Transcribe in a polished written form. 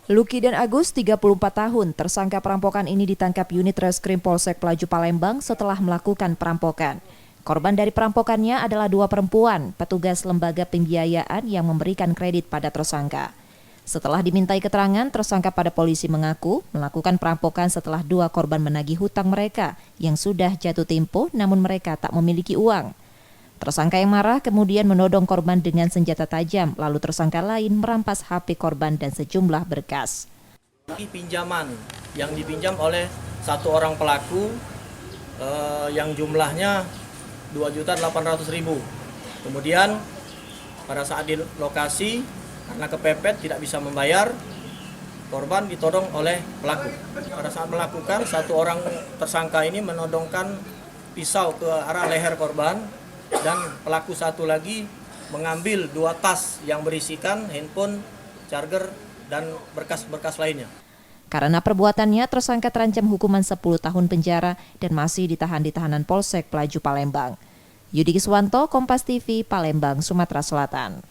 Luki dan Agus, 34 tahun, tersangka perampokan ini ditangkap unit Reskrim Polsek Pelaju Palembang setelah melakukan perampokan. Korban dari perampokannya adalah dua perempuan, petugas lembaga pembiayaan yang memberikan kredit pada tersangka. Setelah dimintai keterangan, tersangka pada polisi mengaku melakukan perampokan setelah dua korban menagih hutang mereka yang sudah jatuh tempo namun mereka tak memiliki uang. Tersangka yang marah kemudian menodong korban dengan senjata tajam, lalu tersangka lain merampas HP korban dan sejumlah berkas. Pinjaman yang dipinjam oleh satu orang pelaku yang jumlahnya 2.800.000. Kemudian pada saat di lokasi karena kepepet tidak bisa membayar, korban ditodong oleh pelaku. Pada saat melakukan, satu orang tersangka ini menodongkan pisau ke arah leher korban. Dan pelaku satu lagi mengambil dua tas yang berisikan handphone, charger, dan berkas-berkas lainnya. Karena perbuatannya, tersangka terancam hukuman 10 tahun penjara dan masih ditahan di tahanan Polsek Pelaju Palembang. Yudi Kiswanto, Kompas TV, Palembang, Sumatera Selatan.